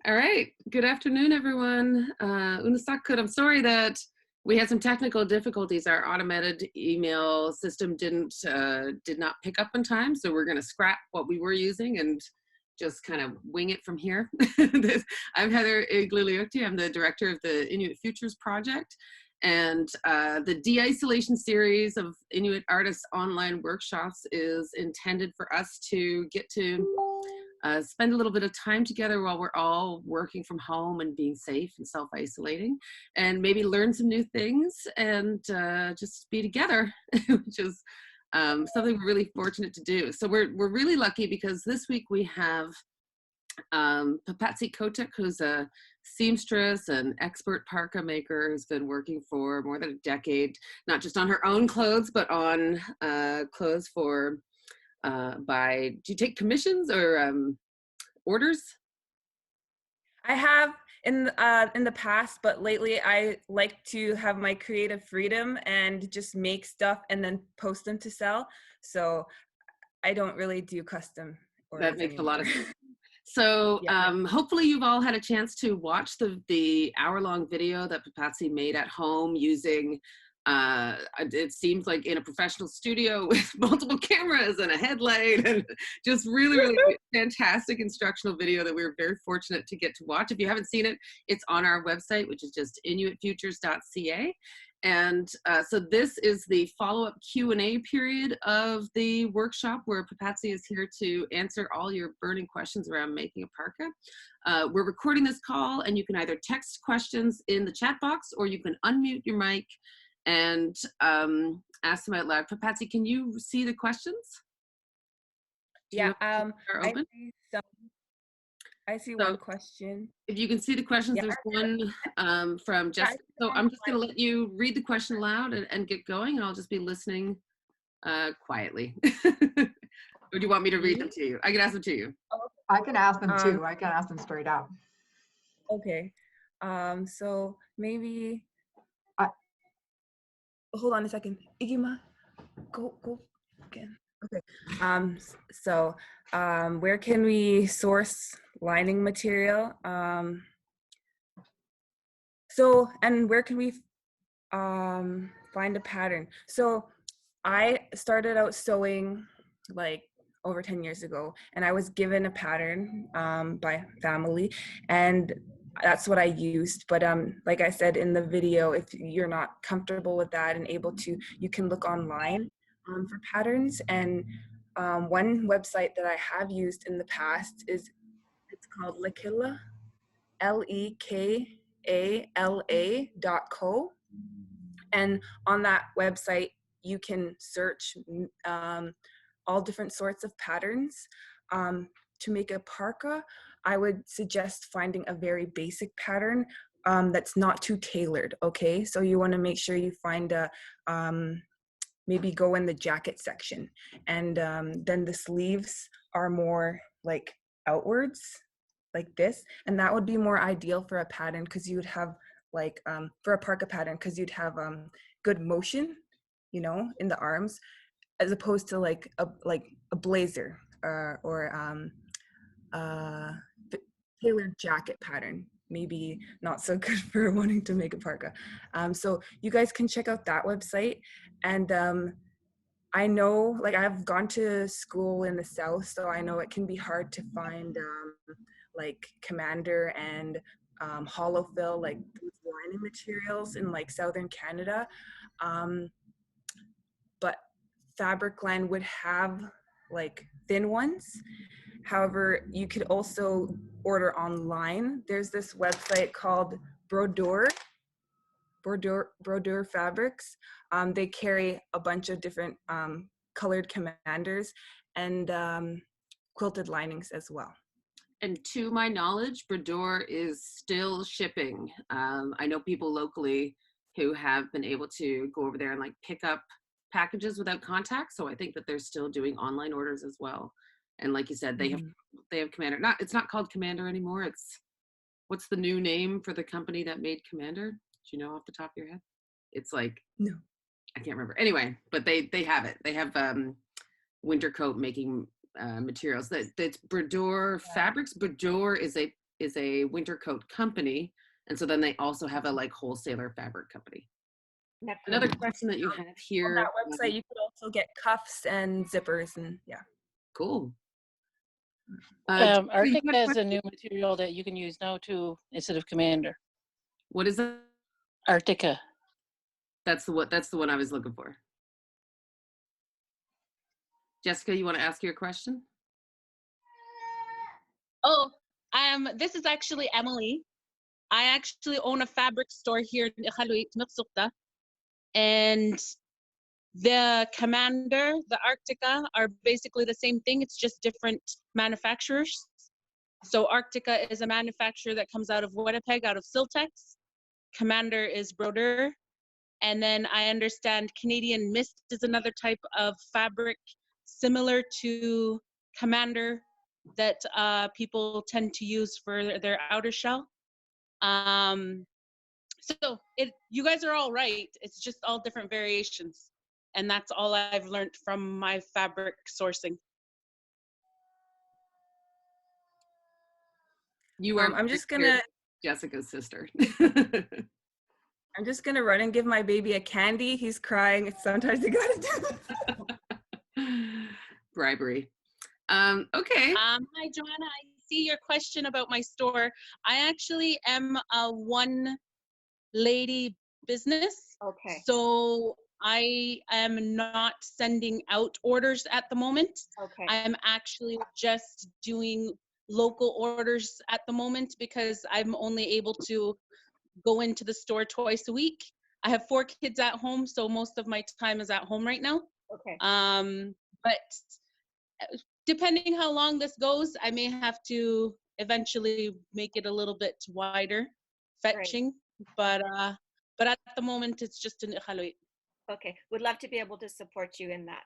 All right. Good afternoon, everyone. Unasakut, I'm sorry that we had some technical difficulties. Our automated email system did not pick up in time, so we're going to scrap what we were using and just kind of wing it from here. I'm Heather Iglilioti. I'm the director of the Inuit Futures Project, and the De-ICE-olation series of Inuit artists online workshops is intended for us to get to spend a little bit of time together while we're all working from home and being safe and self-isolating, and maybe learn some new things and just be together, which is something we're really fortunate to do. So we're really lucky because this week we have Papatsi Kotierk, who's a seamstress and expert parka maker, who's been working for more than a decade, not just on her own clothes, but on clothes for do you take commissions or orders? I have in the past, but lately I like to have my creative freedom and just make stuff and then post them to sell. So I don't really do custom That orders makes a lot anymore. of sense. So Yeah. hopefully you've all had a chance to watch the hour-long video that Papatsi made at home using, it seems like in a professional studio with multiple cameras and a headlight, and just really fantastic instructional video that we were very fortunate to get to watch. If you haven't seen it, it's on our website, which is just inuitfutures.ca. And so this is the follow-up Q&A period of the workshop where Papatsi is here to answer all your burning questions around making a parka. We're recording this call, and you can either text questions in the chat box or you can unmute your mic and ask them out loud. Papatsi, can you see the questions? Do you Yeah. have them open? I see So one question. if you can see the questions, Yeah. there's one from Yeah, I Jessica. see So one I'm just going to let you read the question aloud and get going, and I'll just be listening quietly. Or do you want me to read them me. to you? I can ask them to you. I can ask them Um, too. I can ask them straight out. okay. So maybe I, hold on a second. Igima, go again. Okay. Where can we source lining material? And where can we find a pattern? So I started out sewing like over 10 years ago, and I was given a pattern by family, and that's what I used. But like I said in the video, if you're not comfortable with that and able to, you can look online for patterns. And one website that I have used in the past it's called Lekila, LEKALA.co. And on that website, you can search all different sorts of patterns. To make a parka, I would suggest finding a very basic pattern that's not too tailored, okay? So you wanna make sure you find maybe go in the jacket section. And then the sleeves are more like outwards, like this. And that would be more ideal for a pattern because you would have like, for a parka pattern, because you'd have good motion, in the arms, as opposed to like a blazer or tailored jacket pattern. Maybe not so good for wanting to make a parka. So you guys can check out that website. And I know, like, I've gone to school in the South, so I know it can be hard to find like Commander and hollow fill, like those lining materials in like Southern Canada. But Fabricland would have like thin ones. However, you could also order online. There's this website called Brodeur Fabrics. They carry a bunch of different colored commanders and quilted linings as well. And to my knowledge, Brodeur is still shipping. I know people locally who have been able to go over there and like pick up packages without contact. So I think that they're still doing online orders as well. And like you said, they have Commander. It's not called Commander anymore. What's the new name for the company that made Commander? Do you know off the top of your head? It's like, no, I can't remember. Anyway, but they have it. They have winter coat making materials. That's Brodeur Fabrics. Brodeur is a is a winter coat company. And so then they also have a like wholesaler fabric company. Another question that you have On here. that website, you could also get cuffs and zippers, and yeah. Cool. Jessica, you Arctic had a has a question? new material that you can use now too, instead of Commander. What is that? Arctica. That's the one I was looking for. Jessica, you want to ask your question? Oh, this is actually Emily. I actually own a fabric store here in Iqaluit, Miqsuqta, and the Commander, the Arctica are basically the same thing. It's just different manufacturers. So Arctica is a manufacturer that comes out of Winnipeg, out of Siltex. Commander is Brodeur. And then I understand Canadian Mist is another type of fabric similar to Commander that people tend to use for their outer shell. So you guys are all right. It's just all different variations. And that's all I've learned from my fabric sourcing. You are I'm just gonna Jessica's sister. I'm just gonna run and give my baby a candy. He's crying. Sometimes you gotta do it. Bribery. Okay. Hi, Joanna. I see your question about my store. I actually am a one lady business. Okay. So I am not sending out orders at the moment. Okay. I'm actually just doing local orders at the moment because I'm only able to go into the store twice a week. I have 4 kids at home, so most of my time is at home right now. Okay. But depending how long this goes, I may have to eventually make it a little bit wider, fetching. But at the moment, it's just in Iqaluit. Okay. Would love to be able to support you in that.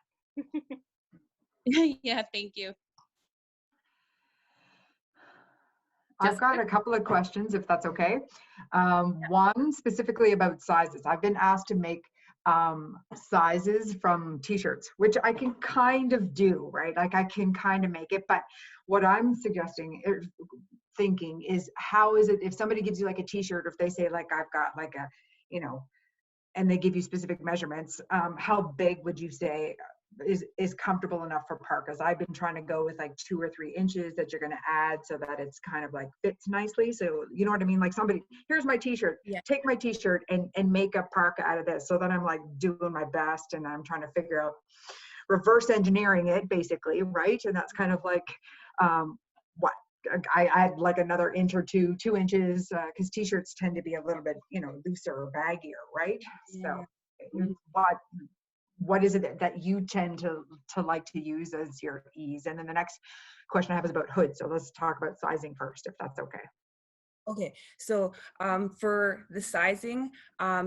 Yeah, thank you. I've got a couple of questions, if that's okay. One specifically about sizes. I've been asked to make sizes from t-shirts, which I can kind of do, right? Like I can kind of make it, but what I'm suggesting or thinking is, how is it if somebody gives you like a t-shirt, if they say like I've got like a, you know, and they give you specific measurements, how big would you say is comfortable enough for parkas? I've been trying to go with like 2 or 3 inches that you're going to add so that it's kind of like fits nicely. So you know what I mean? Like somebody, here's my t-shirt, take my t-shirt and make a parka out of this. So then I'm like doing my best and I'm trying to figure out, reverse engineering it basically, right? And that's kind of like what I add like another inch or 2 inches, because t-shirts tend to be a little bit, you know, looser or baggier, right? So what is it that you tend to like to use as your ease? And then the next question I have is about hoods. So let's talk about sizing first, if that's okay. Okay, so for the sizing,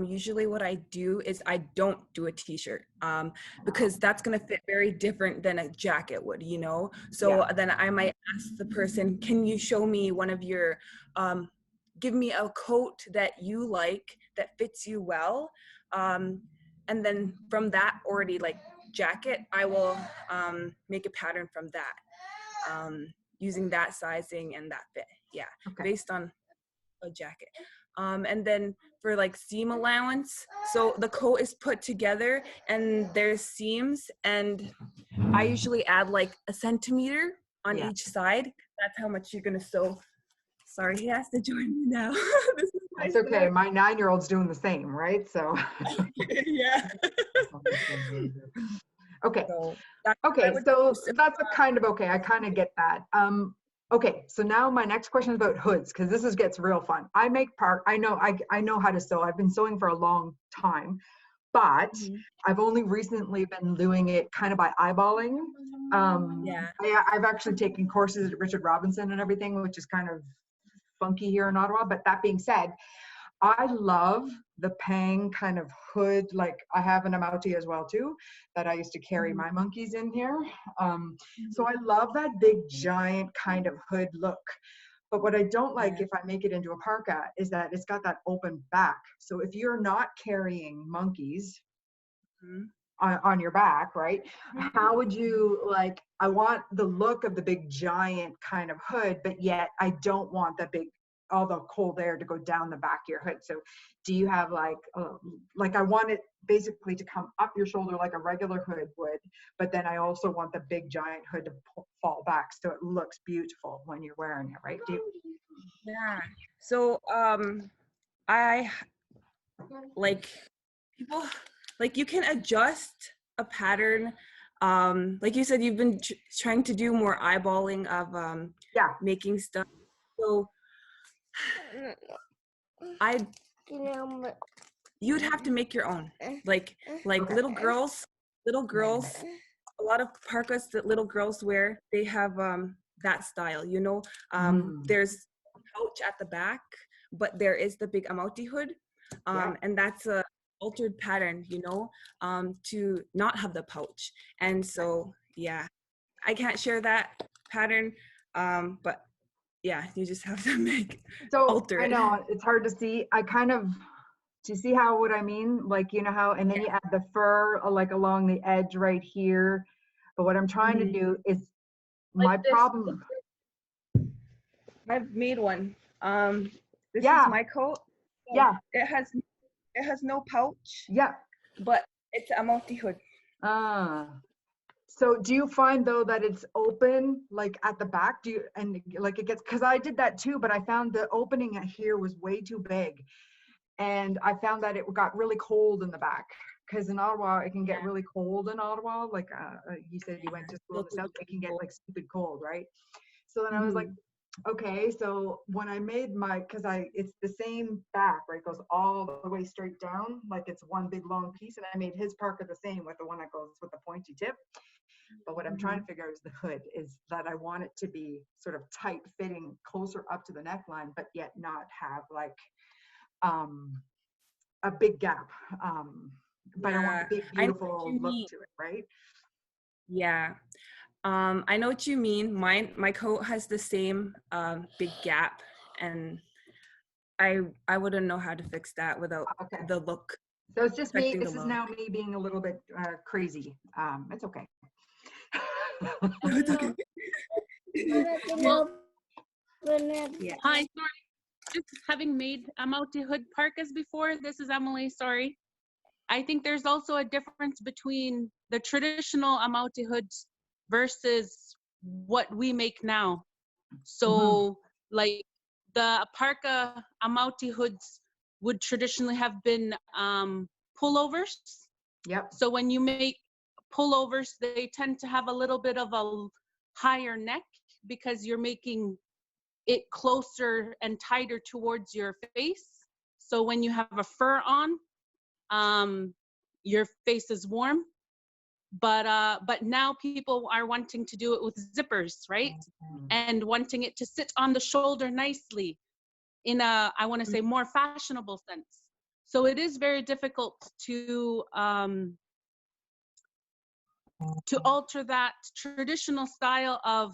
usually what I do is I don't do a t-shirt because that's gonna fit very different than a jacket would, you know? So then I might ask the person, can you show me one of your, give me a coat that you like, that fits you well. And then from that already like jacket, I will make a pattern from that, using that sizing and that fit, based on a jacket. And then for like seam allowance, so the coat is put together and there's seams, and I usually add like a centimeter on each side. That's how much you're gonna sew. Sorry, he has to join me now. This is It's okay. My 9-year-old's doing the same, right? So yeah. Okay. So that's a kind of okay. I kind of get that. Okay, so now my next question is about hoods, because this gets real fun. I make I know how to sew. I've been sewing for a long time, but I've only recently been doing it kind of by eyeballing. I've actually taken courses at Richard Robinson and everything, which is kind of funky here in Ottawa. But that being said, I love the Pang kind of hood. Like I have an Amouti as well too, that I used to carry my monkeys in here. So I love that big giant kind of hood look. But what I don't like if I make it into a parka is that it's got that open back. So if you're not carrying monkeys, on your back, right? How would you like, I want the look of the big giant kind of hood, but yet I don't want the big, all the cold air to go down the back of your hood. So do you have like I want it basically to come up your shoulder like a regular hood would, but then I also want the big giant hood to fall back so it looks beautiful when you're wearing it, right? Yeah. So I like people, like you can adjust a pattern. Like you said, you've been trying to do more eyeballing of yeah, making stuff. So you'd have to make your own. Like okay. little girls, a lot of parkas that little girls wear, they have that style, you know. There's a pouch at the back, but there is the big amauti hood, and that's a altered pattern, you know, to not have the pouch. And so yeah, I can't share that pattern, but yeah, you just have to alter it. I know it's hard to see. I kind of, do you see how, what I mean? Like, you know how, and then you add the fur like along the edge right here. But what I'm trying to do is my problem. I've made one. This is my coat. So yeah. It has no pouch. Yeah. But it's a multi-hood. So do you find though that it's open like at the back? Do you, and like it gets, because I did that too, but I found the opening here was way too big. And I found that it got really cold in the back, because in Ottawa, it can get really cold in Ottawa. Like you said, you went to school in the south, it can get like stupid cold, right? So then I was like, okay, so when I made my, because it's the same back, right? It goes all the way straight down, like it's one big long piece. And I made his parka the same with the one that goes with the pointy tip. But what I'm trying to figure out is the hood, is that I want it to be sort of tight fitting, closer up to the neckline, but yet not have like a big gap. But I want a big, beautiful look to it, right? Yeah. I know what you mean. My coat has the same big gap, and I wouldn't know how to fix that without the look. So it's just me. This is now me being a little bit crazy. It's okay. It's okay. Hi, sorry. Just having made amauti hood parkas before, this is Emily, sorry. I think there's also a difference between the traditional amauti hoods versus what we make now. So like the parka amauti hoods would traditionally have been pullovers. Yep. So when you make pullovers, they tend to have a little bit of a higher neck because you're making it closer and tighter towards your face. So when you have a fur on, your face is warm. But now people are wanting to do it with zippers, right? And wanting it to sit on the shoulder nicely in a, I want to say, more fashionable sense. So it is very difficult to alter that traditional style of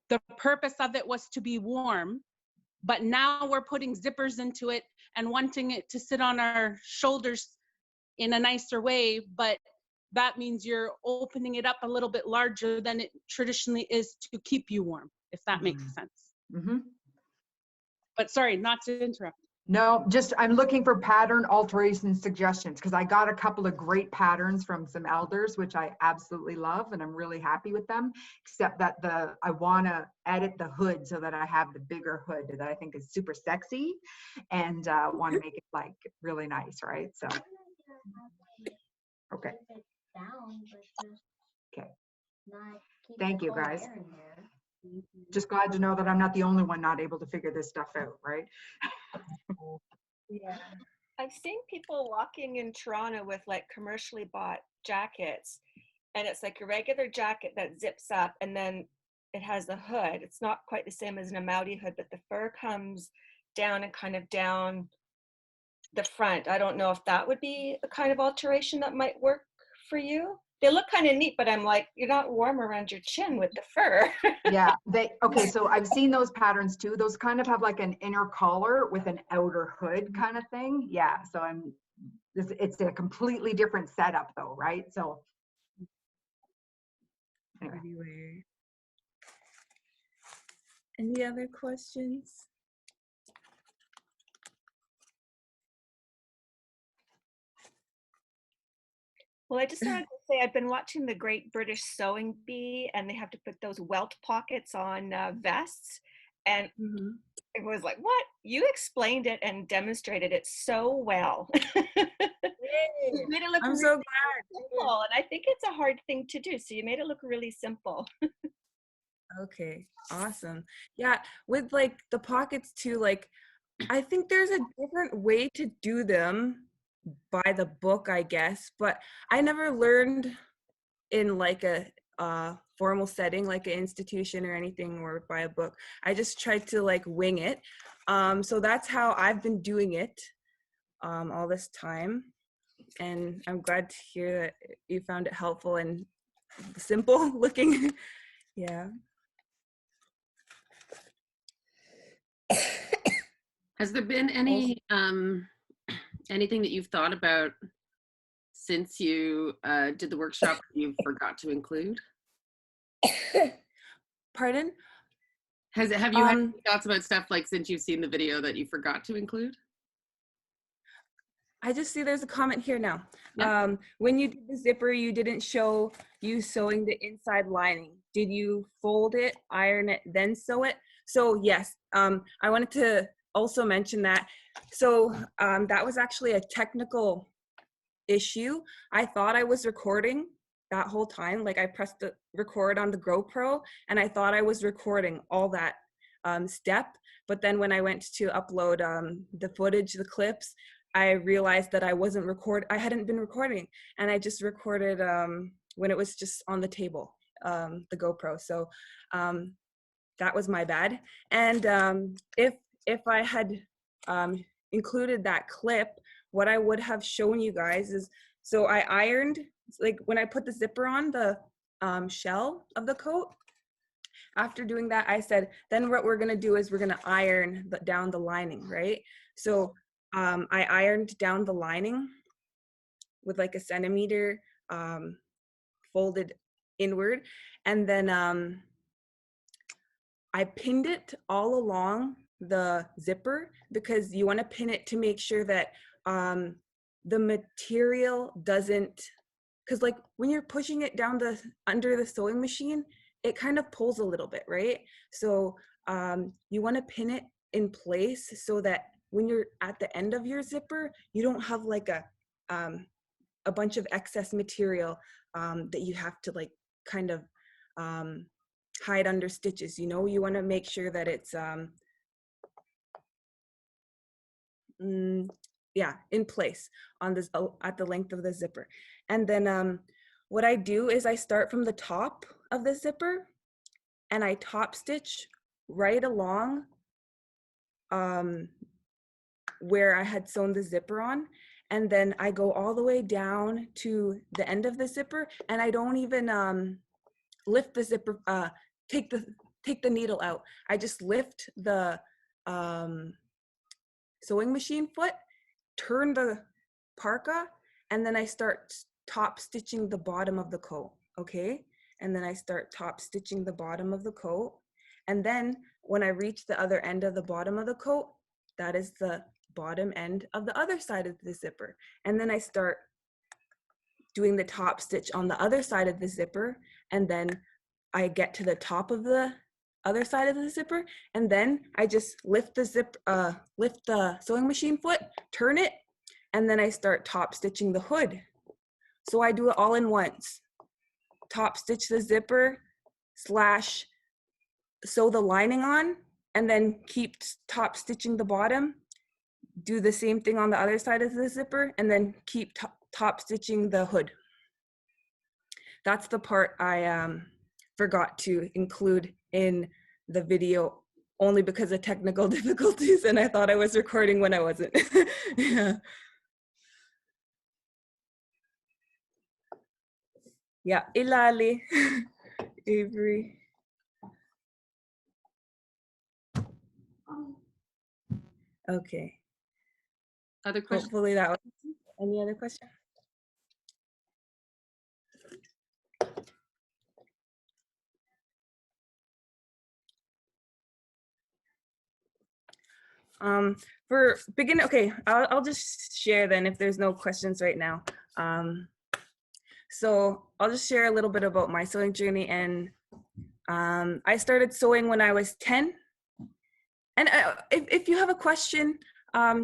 the purpose of it was to be warm, but now we're putting zippers into it and wanting it to sit on our shoulders in a nicer way, but that means you're opening it up a little bit larger than it traditionally is to keep you warm, if that makes sense. But sorry, not to interrupt. No, just I'm looking for pattern alteration suggestions, because I got a couple of great patterns from some elders, which I absolutely love, and I'm really happy with them, except that I want to edit the hood so that I have the bigger hood that I think is super sexy, and want to make it like really nice, right? So, okay. Okay. Thank you, guys. Just glad to know that I'm not the only one not able to figure this stuff out, right? Yeah. I've seen people walking in Toronto with like commercially bought jackets, and it's like a regular jacket that zips up and then it has the hood. It's not quite the same as an amauti hood, but the fur comes down and kind of down the front. I don't know if that would be a kind of alteration that might work for you. They look kind of neat, but I'm like, you're not warm around your chin with the fur. Yeah, okay, so I've seen those patterns too. Those kind of have like an inner collar with an outer hood kind of thing. Yeah, so It's a completely different setup though, right? So anyway. Everywhere. Any other questions? Well, I just wanted to say I've been watching the Great British Sewing Bee, and they have to put those welt pockets on vests. And it was like, what? You explained it and demonstrated it so well. You made it look I'm really so glad. simple, and I think it's a hard thing to do. So you made it look really simple. Okay, awesome. Yeah, with like the pockets too, like I think there's a different way to do them by the book, I guess, but I never learned in like a formal setting, like an institution or anything, or by a book. I just tried to like wing it. So that's how I've been doing it all this time. And I'm glad to hear that you found it helpful and simple looking. Yeah. Has there been any anything that you've thought about since you did the workshop that you forgot to include? Pardon? Have you had any thoughts about stuff like since you've seen the video that you forgot to include? I just see there's a comment here now. Yeah. When you did the zipper, you didn't show you sewing the inside lining. Did you fold it, iron it, then sew it? So yes, I wanted to also mention that. So that was actually a technical issue. I thought I was recording that whole time. Like I pressed the record on the GoPro and I thought I was recording all that step. But then when I went to upload the footage, the clips, I realized that I hadn't been recording, and I just recorded when it was just on the table, the GoPro. So that was my bad. And if I had included that clip, what I would have shown you guys is, so I ironed, like when I put the zipper on the shell of the coat. After doing that, I said, then what we're gonna do is we're gonna iron down the lining, right? So I ironed down the lining with like a centimeter folded inward, and then I pinned it all along the zipper, because you want to pin it to make sure that the material doesn't, because like when you're pushing it down under the sewing machine, it kind of pulls a little bit, right? So you want to pin it in place so that when you're at the end of your zipper, you don't have like a bunch of excess material that you have to like kind of hide under stitches. You know, you want to make sure that it's yeah, in place on this at the length of the zipper. And then what I do is I start from the top of the zipper and I top stitch right along where I had sewn the zipper on, and then I go all the way down to the end of the zipper, and I don't even lift the zipper, take the needle out. I just lift the sewing machine foot, turn the parka, and then I start top stitching the bottom of the coat, okay? And then I start top stitching the bottom of the coat, and then when I reach the other end of the bottom of the coat, that is the bottom end of the other side of the zipper. And then I start doing the top stitch on the other side of the zipper, and then I get to the top of the other side of the zipper, and then I just lift the sewing machine foot, turn it, and then I start top stitching the hood. So I do it all in once. Top stitch the zipper slash sew the lining on, and then keep top stitching the bottom, do the same thing on the other side of the zipper, and then keep top stitching the hood. That's the part I forgot to include in the video, only because of technical difficulties, and I thought I was recording when I wasn't. Yeah. Yeah, Ilali, Avery. Okay. Other questions? Hopefully that was. Any other question? For beginner, okay, I'll just share then if there's no questions right now. So I'll just share a little bit about my sewing journey. And I started sewing when I was 10. And if you have a question,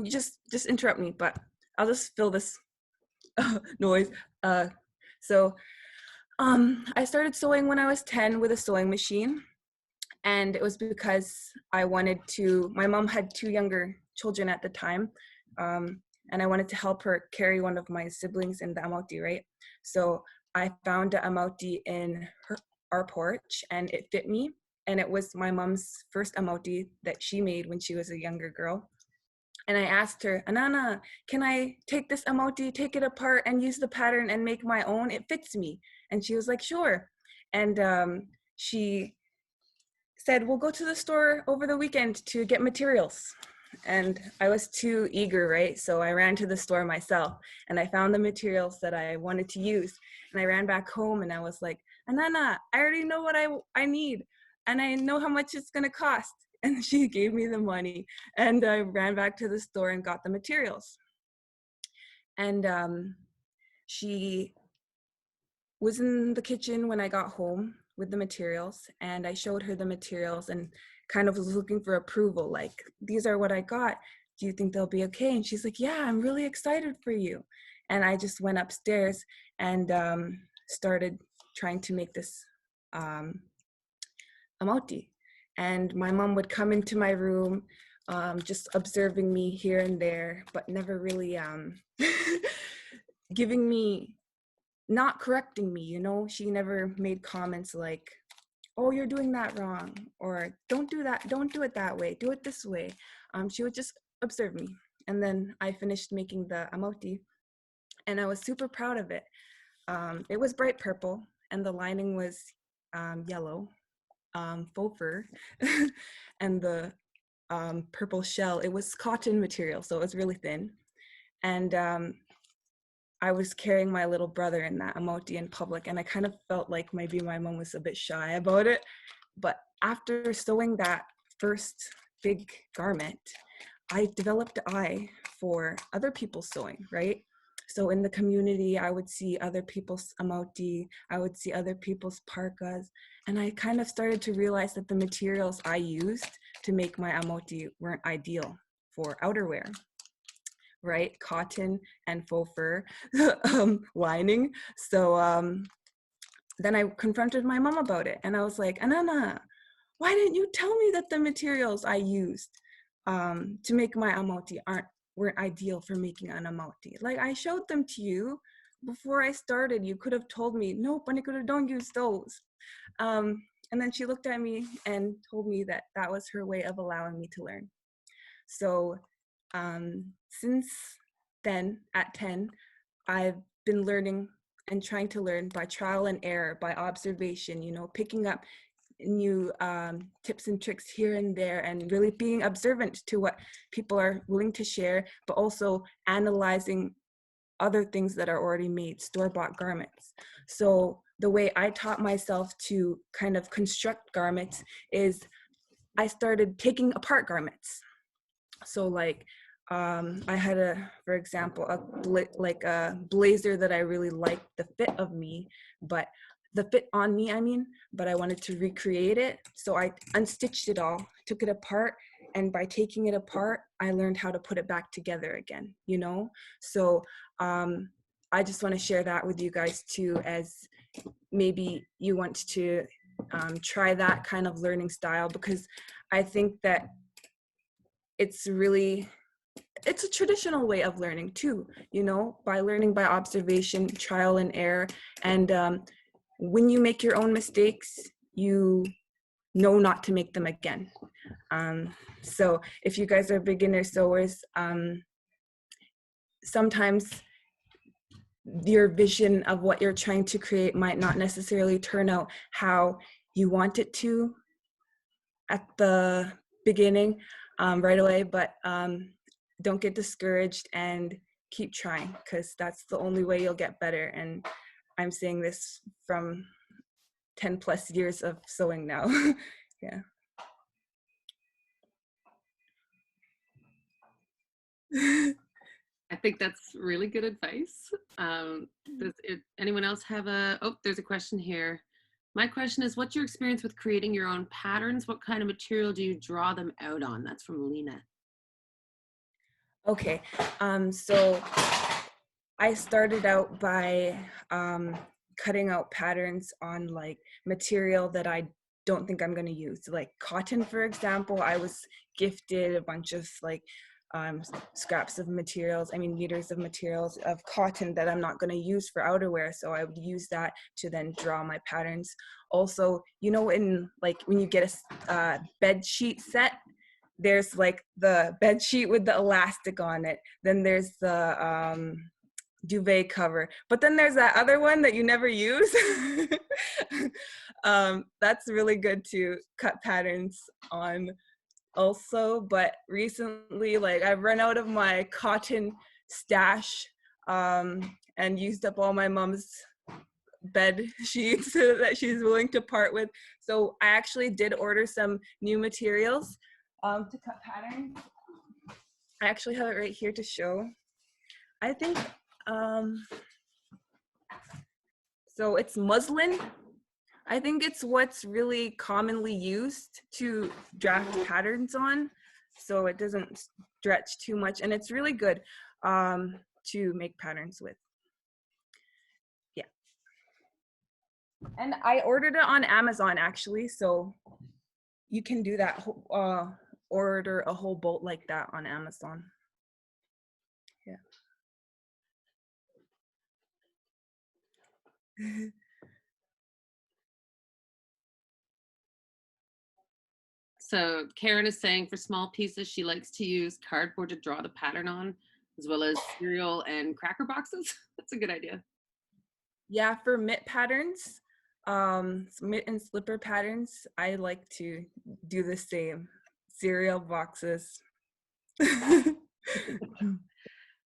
just interrupt me, but I'll just fill this noise. So I started sewing when I was 10 with a sewing machine. And it was because I wanted to, my mom had 2 younger children at the time. And I wanted to help her carry one of my siblings in the amauti, right? So I found the amauti in our porch and it fit me. And it was my mom's first amauti that she made when she was a younger girl. And I asked her, Anana, can I take this amauti, take it apart and use the pattern and make my own? It fits me. And she was like, sure. And she said, we'll go to the store over the weekend to get materials. And I was too eager, right? So I ran to the store myself and I found the materials that I wanted to use. And I ran back home and I was like, Anana, I already know what I need and I know how much it's gonna cost. And she gave me the money and I ran back to the store and got the materials. And she was in the kitchen when I got home with the materials and I showed her the materials and kind of was looking for approval, like, these are what I got. Do you think they'll be okay? And she's like, yeah, I'm really excited for you. And I just went upstairs and started trying to make this amauti. And my mom would come into my room, just observing me here and there, but never really giving me, not correcting me, you know? She never made comments like, oh, you're doing that wrong, or don't do that, don't do it that way, do it this way. She would just observe me. And then I finished making the amauti and I was super proud of it. It was bright purple and the lining was yellow, faux fur, and the purple shell, it was cotton material, so it was really thin. And I was carrying my little brother in that amauti in public, and I kind of felt like maybe my mom was a bit shy about it. But after sewing that first big garment, I developed an eye for other people's sewing, right? So in the community, I would see other people's amauti, I would see other people's parkas, and I kind of started to realize that the materials I used to make my amauti weren't ideal for outerwear, right? Cotton and faux fur lining. So then I confronted my mom about it and I was like, Anana, why didn't you tell me that the materials I used to make my amauti weren't ideal for making an amauti? Like, I showed them to you before I started. You could have told me, no, Panikura, don't use those. And then she looked at me and told me that that was her way of allowing me to learn. So since then, at 10, I've been learning and trying to learn by trial and error, by observation, you know, picking up new tips and tricks here and there, and really being observant to what people are willing to share, but also analyzing other things that are already made, store-bought garments. So the way I taught myself to kind of construct garments is I started taking apart garments. So like I had for example, a blazer that I really liked the fit of me, but the fit on me, I mean, but I wanted to recreate it. So I unstitched it all, took it apart, and by taking it apart, I learned how to put it back together again, you know? So I just want to share that with you guys too, as maybe you want to try that kind of learning style, because I think that it's a traditional way of learning too, you know, by learning by observation, trial and error. And when you make your own mistakes, you know not to make them again. So if you guys are beginner sewers, sometimes your vision of what you're trying to create might not necessarily turn out how you want it to at the beginning, right away, but don't get discouraged and keep trying, because that's the only way you'll get better. And I'm saying this from 10 plus years of sewing now. Yeah. I think that's really good advice. Anyone else have there's a question here. My question is, what's your experience with creating your own patterns? What kind of material do you draw them out on? That's from Lena. Okay, so I started out by cutting out patterns on like material that I don't think I'm going to use. Like cotton, for example, I was gifted a bunch of like scraps of materials, meters of materials of cotton that I'm not going to use for outerwear. So I would use that to then draw my patterns. Also, you know, in like when you get a bed sheet set, there's like the bed sheet with the elastic on it. Then there's the duvet cover, but then there's that other one that you never use. That's really good to cut patterns on also. But recently, like, I've run out of my cotton stash and used up all my mom's bed sheets that she's willing to part with. So I actually did order some new materials to cut patterns. I actually have it right here to show. I think so it's muslin. I think it's what's really commonly used to draft patterns on, so it doesn't stretch too much, and it's really good to make patterns with. Yeah. And I ordered it on Amazon actually, so you can do that, order a whole bolt like that on Amazon. Yeah. So Karen is saying for small pieces, she likes to use cardboard to draw the pattern on, as well as cereal and cracker boxes. That's a good idea. Yeah, for mitt patterns, mitt and slipper patterns, I like to do the same. Cereal boxes.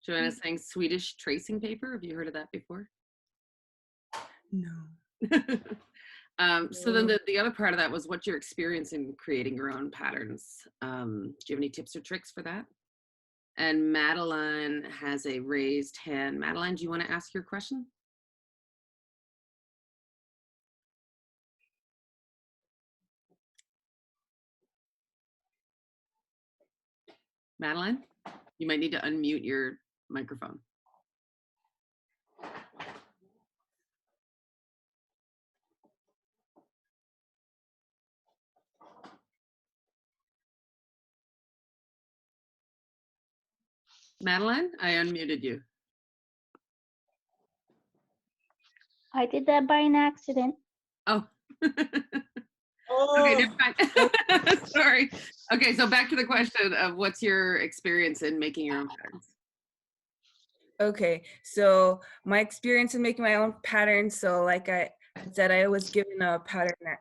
Joanna's saying Swedish tracing paper. Have you heard of that before? No. So then the other part of that was what's your experience in creating your own patterns? Do you have any tips or tricks for that? And Madeline has a raised hand. Madeline, do you want to ask your question? Madeline, you might need to unmute your microphone. Madeline, I unmuted you. I did that by an accident. Oh. Oh. Okay, never mind. Sorry. Okay, so back to the question of what's your experience in making your own patterns? Okay, so my experience in making my own patterns, so like I said, I was given a pattern at,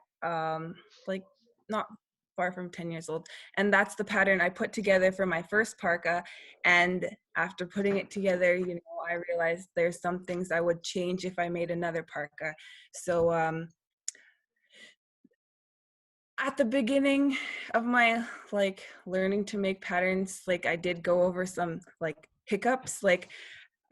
like not far from 10 years old, and that's the pattern I put together for my first parka. And after putting it together, you know, I realized there's some things I would change if I made another parka. So at the beginning of my like learning to make patterns, like I did go over some like hiccups, like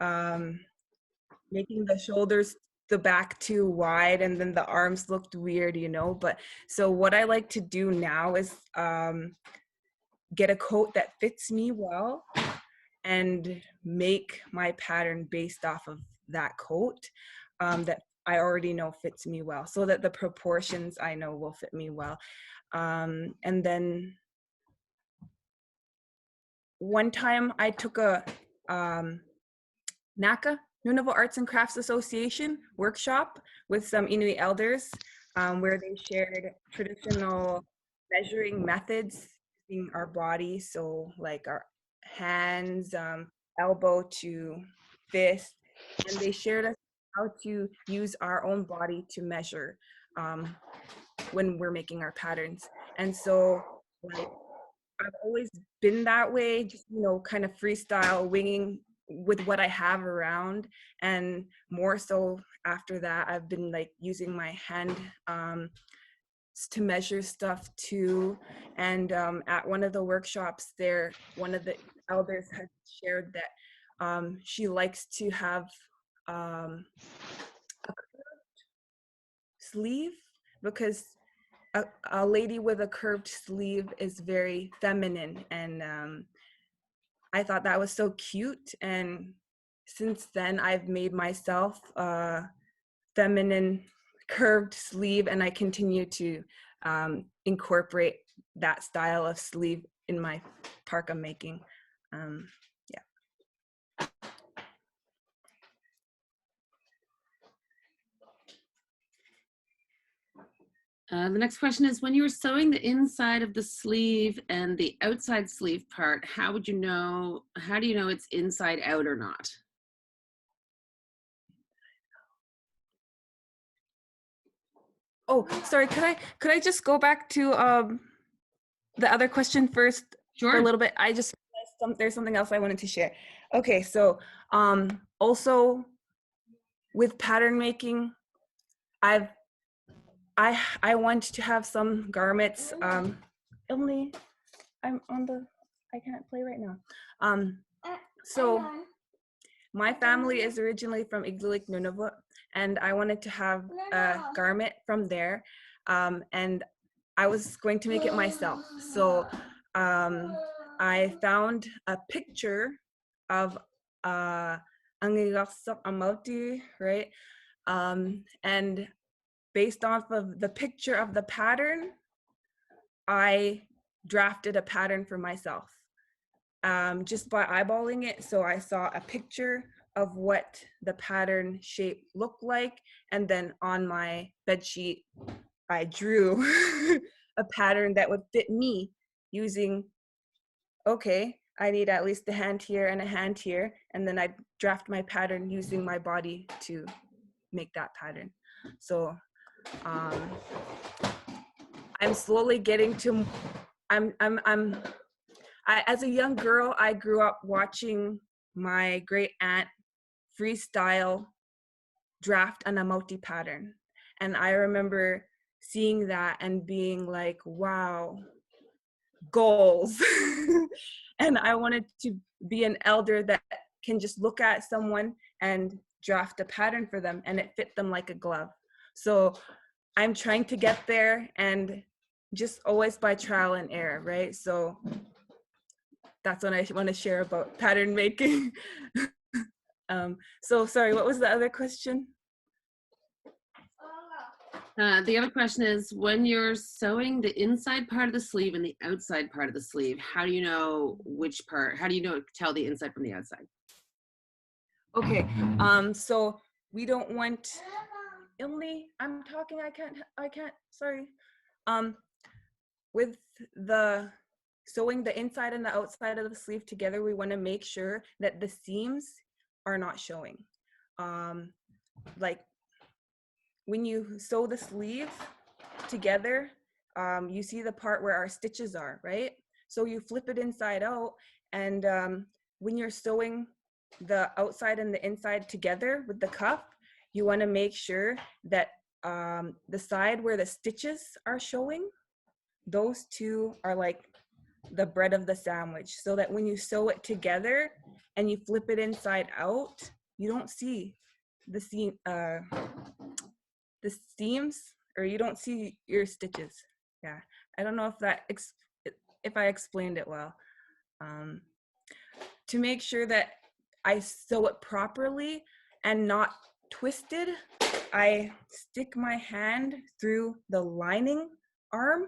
making the shoulders, the back too wide, and then the arms looked weird, you know. But so what I like to do now is get a coat that fits me well and make my pattern based off of that coat that I already know fits me well, so that the proportions I know will fit me well. And then one time I took a NACA, Nunavut Arts and Crafts Association workshop with some Inuit elders where they shared traditional measuring methods using our body, so like our hands, elbow to fist, and they shared us how to use our own body to measure when we're making our patterns. And so like I've always been that way, just, you know, kind of freestyle, with what I have around, and more so after that, I've been like using my hand to measure stuff too. And at one of the workshops there, one of the elders had shared that she likes to have a curved sleeve, because a lady with a curved sleeve is very feminine, and I thought that was so cute. And since then I've made myself a feminine curved sleeve, and I continue to incorporate that style of sleeve in my parka making. Yeah. The next question is, when you were sewing the inside of the sleeve and the outside sleeve part, how do you know it's inside out or not? Oh, sorry, could I just go back to the other question first? Sure. For a little bit? I just, there's something else I wanted to share. Okay, so also with pattern making, I want to have some garments. Emily, I can't play right now. So my family is originally from Iglulik, Nunavut, and I wanted to have a garment from there, and I was going to make it myself. So I found a picture of Amauti, right? And based off of the picture of the pattern, I drafted a pattern for myself, just by eyeballing it. So I saw a picture of what the pattern shape looked like, and then on my bed sheet, I drew a pattern that would fit me using, okay, I need at least a hand here and a hand here, and then I draft my pattern using my body to make that pattern. So I'm slowly getting to, as a young girl, I grew up watching my great aunt freestyle draft an Amauti pattern. And I remember seeing that and being like, wow, goals. And I wanted to be an elder that can just look at someone and draft a pattern for them, and it fit them like a glove. So I'm trying to get there, and just always by trial and error, right? So that's what I want to share about pattern making. So sorry, what was the other question? The other question is, when you're sewing the inside part of the sleeve and the outside part of the sleeve, how do you know which part, how do you tell the inside from the outside? Okay, so we don't want, Emily, I'm talking, I can't, sorry. With the sewing the inside and the outside of the sleeve together, we want to make sure that the seams are not showing. Like when you sew the sleeve together, you see the part where our stitches are, right? So you flip it inside out, and when you're sewing the outside and the inside together with the cuff, you want to make sure that the side where the stitches are showing, those two are like the bread of the sandwich, so that when you sew it together and you flip it inside out, you don't see the seams, or you don't see your stitches. Yeah, I don't know if that if I explained it well. To make sure that I sew it properly and not twisted, I stick my hand through the lining arm,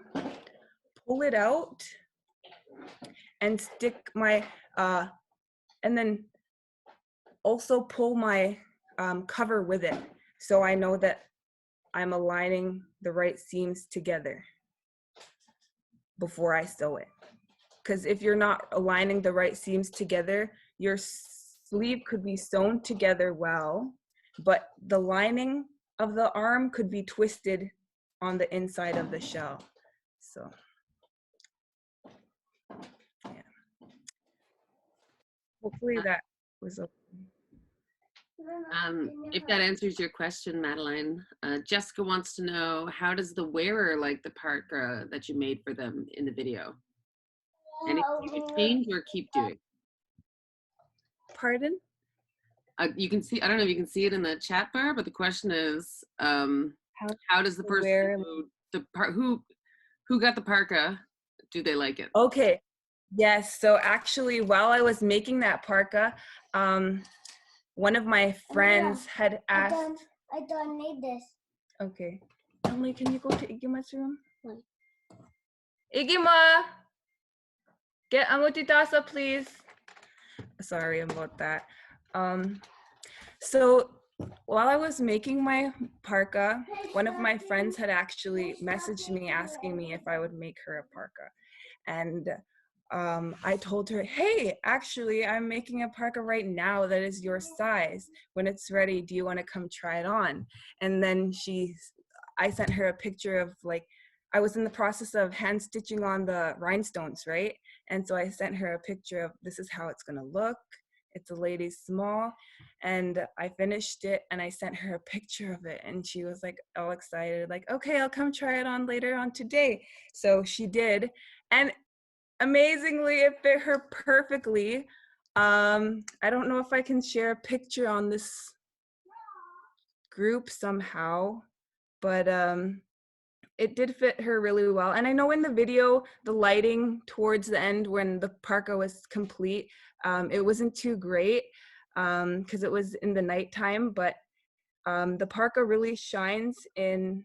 pull it out, and stick my, and then also pull my cover with it, so I know that I'm aligning the right seams together before I sew it. Because if you're not aligning the right seams together, your sleeve could be sewn together well, but the lining of the arm could be twisted on the inside of the shell. So, yeah. Hopefully that was open. If that answers your question, Madeline, Jessica wants to know, how does the wearer like the parka that you made for them in the video? Anything you would change or keep doing? Pardon? You can see, I don't know if you can see it in the chat bar, but the question is, how does the person Wear who got the parka, do they like it? Okay. Yes. So actually, while I was making that parka, one of my friends had asked. I don't need this. Okay. Emily, can you go to Igima's room? Igima! Get Amutitasa, please. Sorry about that. So while I was making my parka, one of my friends had actually messaged me asking me if I would make her a parka. And I told her, hey, actually, I'm making a parka right now that is your size. When it's ready, do you want to come try it on? And then I sent her a picture of, like, I was in the process of hand stitching on the rhinestones, right? And so I sent her a picture of, this is how it's going to look. It's a ladies small. And I finished it and I sent her a picture of it. And she was like all excited, like, okay, I'll come try it on later on today. So she did. And amazingly, it fit her perfectly. I don't know if I can share a picture on this group somehow, but it did fit her really well. And I know in the video, the lighting towards the end when the parka was complete, it wasn't too great because it was in the nighttime, but the parka really shines in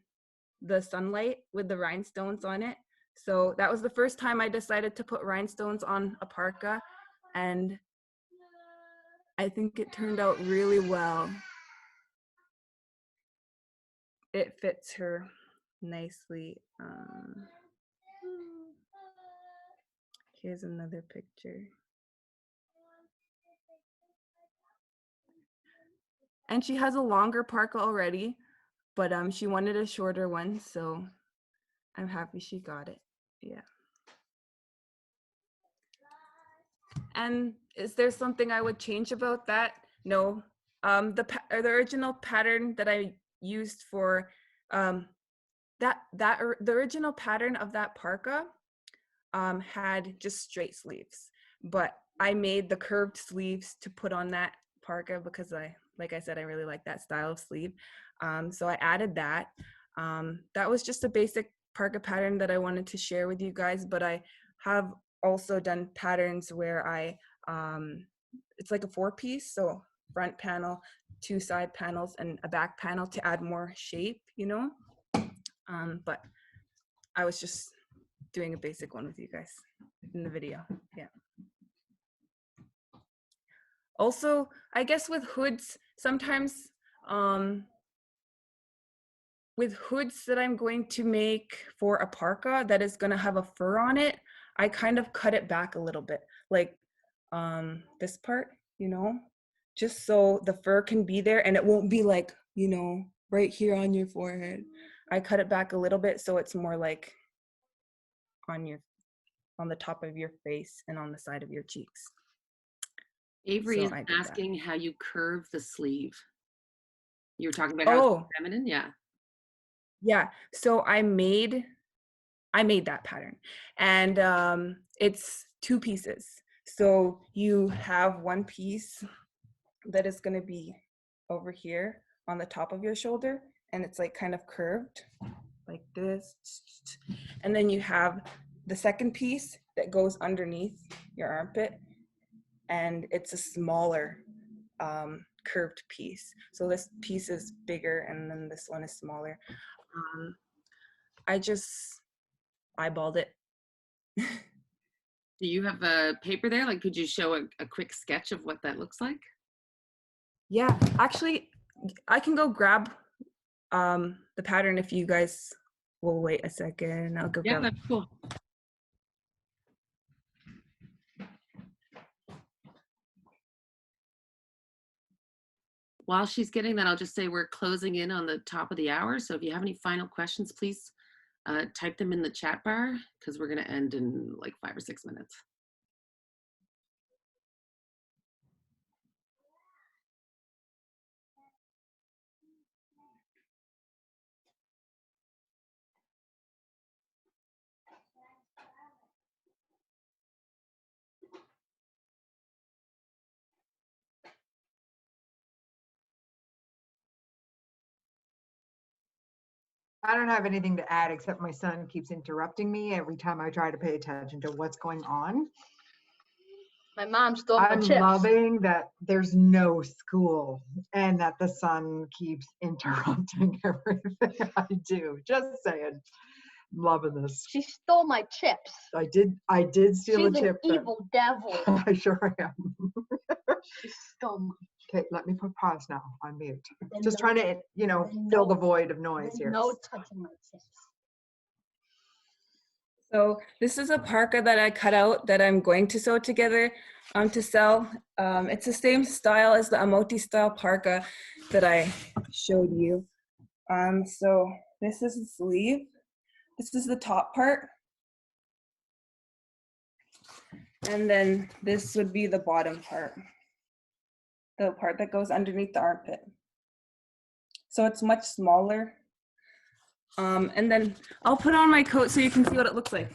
the sunlight with the rhinestones on it. So that was the first time I decided to put rhinestones on a parka, and I think it turned out really well. It fits her nicely. Here's another picture. And she has a longer parka already, but she wanted a shorter one, so I'm happy she got it. Yeah. And is there something I would change about that? No. The original pattern that I used for the original pattern of that parka had just straight sleeves, but I made the curved sleeves to put on that parka because like I said, I really like that style of sleeve. So I added that. That was just a basic parka pattern that I wanted to share with you guys, but I have also done patterns where it's like a 4-piece, so front panel, 2 side panels, and a back panel to add more shape, you know? But I was just doing a basic one with you guys in the video, yeah. Also, I guess with hoods, sometimes with hoods that I'm going to make for a parka that is gonna have a fur on it, I kind of cut it back a little bit, like this part, you know, just so the fur can be there and it won't be like, you know, right here on your forehead. I cut it back a little bit so it's more like on the top of your face and on the side of your cheeks. Avery So is asking how you curve the sleeve. You were talking about how it's feminine, yeah. Yeah, so I made that pattern, and it's 2 pieces. So you have one piece that is going to be over here on the top of your shoulder, and it's like kind of curved like this, and then you have the second piece that goes underneath your armpit, and it's a smaller curved piece. So this piece is bigger and then this one is smaller. I just eyeballed it. Do you have a paper there? Like, could you show a quick sketch of what that looks like? Yeah, actually, I can go grab the pattern if you guys will wait a second. I'll go grab. Yeah, that's cool. While she's getting that, I'll just say we're closing in on the top of the hour. So if you have any final questions, please type them in the chat bar because we're going to end in like 5 or 6 minutes. I don't have anything to add except my son keeps interrupting me every time I try to pay attention to what's going on. My mom stole my I'm chips. loving that there's no school and that the sun keeps interrupting everything I do. Just saying. I'm loving this. She stole my chips. I did steal She's a chip. an evil devil. I sure am. She stole my Okay, let me put pause now on mute. Then Just no- trying to, fill the void of noise here. No touching my chips. So this is a parka that I cut out that I'm going to sew together to sell. It's the same style as the Amoti style parka that I showed you. So this is the sleeve. This is the top part. And then this would be the bottom part. The part that goes underneath the armpit. So it's much smaller. And then I'll put on my coat so you can see what it looks like.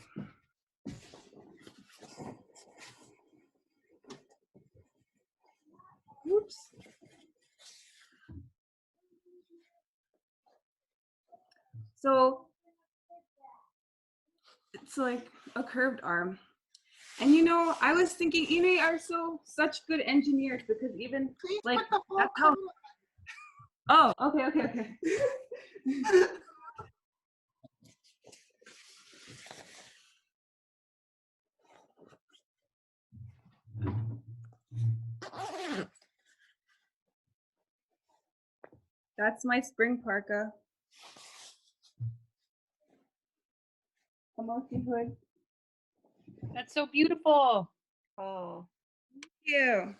Oops. So it's like a curved arm. And I was thinking, you are such good engineers because even like that's how. Oh, okay. That's my spring parka. Amoti hood. That's so beautiful. Oh, Thank you.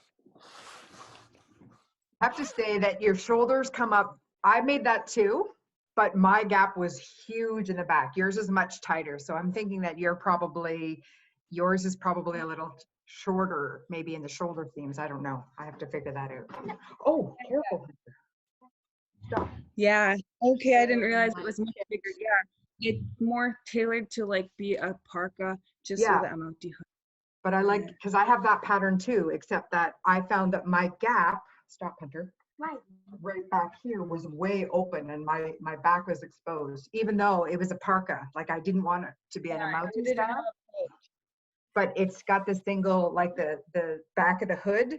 I have to say that your shoulders come up. I made that too, but my gap was huge in the back. Yours is much tighter. So I'm thinking that yours is probably a little shorter, maybe in the shoulder seams. I don't know. I have to figure that out. Oh, careful. Stop. Yeah. Okay, I didn't realize it was much bigger. Yeah, it's more tailored to like be a parka just Yeah. with the Amoti hood. But I like, because I have that pattern too, except that I found that my gap, stop Hunter, right back here was way open and my back was exposed, even though it was a parka. Like I didn't want it to be an Amoti style. But it's got the single, like the back of the hood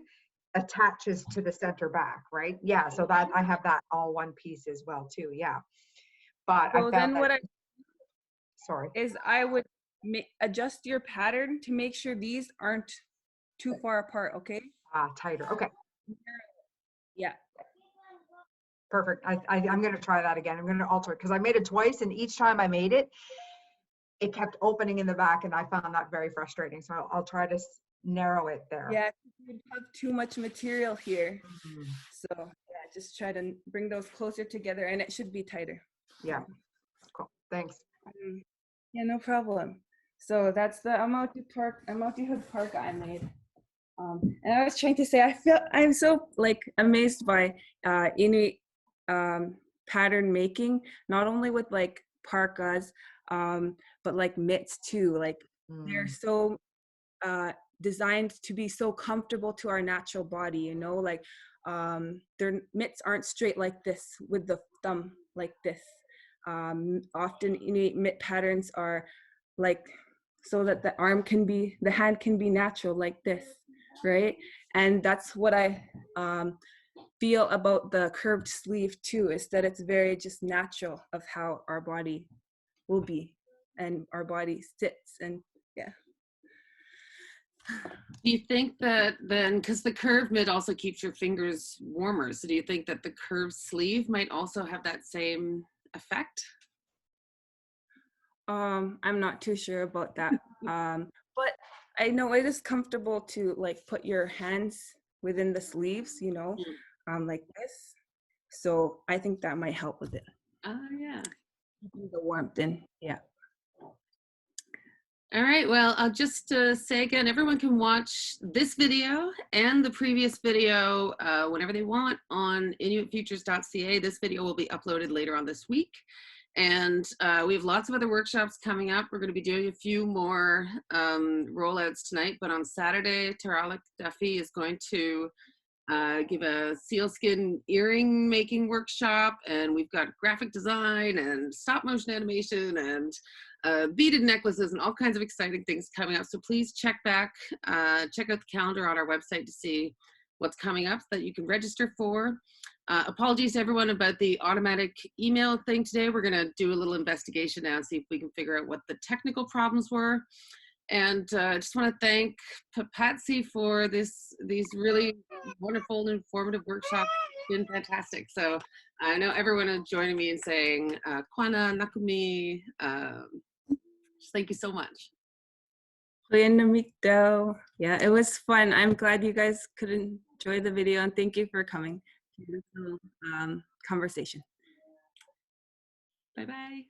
attaches to the center back, right? Yeah, so that I have that all one piece as well too, yeah. But So I then found what that, sorry. is I would adjust your pattern to make sure these aren't too far apart, okay? Tighter, okay, Yeah. perfect. I'm gonna try that again. I'm gonna alter it because I made it twice and each time I made it, it kept opening in the back and I found that very frustrating. So I'll try to narrow it there. Yeah, you have too much material here. Mhm. So yeah, just try to bring those closer together and it should be tighter. Yeah, cool, thanks. Yeah, no problem. So that's the Amoti hood parka I made. And I was trying to say, I'm so like amazed by Inuit pattern making, not only with like parkas, but like mitts too. Like they're so designed to be so comfortable to our natural body, like their mitts aren't straight like this with the thumb like this. Often Inuit mitt patterns are like so that the hand can be natural like this, right? And that's what I feel about the curved sleeve too, is that it's very just natural of how our body will be and our body sits. And yeah. Do you think that then, because the curved mid also keeps your fingers warmer, so do you think that the curved sleeve might also have that same effect? I'm not too sure about that. But I know it is comfortable to like put your hands within the sleeves, like this. So I think that might help with it. Oh, yeah. The warmth in, yeah. All right, well, I'll just say again, everyone can watch this video and the previous video whenever they want on inuitfutures.ca. This video will be uploaded later on this week. And we have lots of other workshops coming up. We're going to be doing a few more rollouts tonight, but on Saturday, Taralik Duffy is going to give a sealskin earring making workshop, and we've got graphic design and stop motion animation and beaded necklaces and all kinds of exciting things coming up. So please check out the calendar on our website to see what's coming up that you can register for. Apologies to everyone about the automatic email thing today. We're gonna do a little investigation now and see if we can figure out what the technical problems were. And I just want to thank Papatsi for these really wonderful and informative workshops. It's been fantastic. So I know everyone is joining me in saying Kwana, Nakumi. Just thank you so much. Yeah, it was fun. I'm glad you guys could enjoy the video, and thank you for coming to this little conversation. Bye-bye.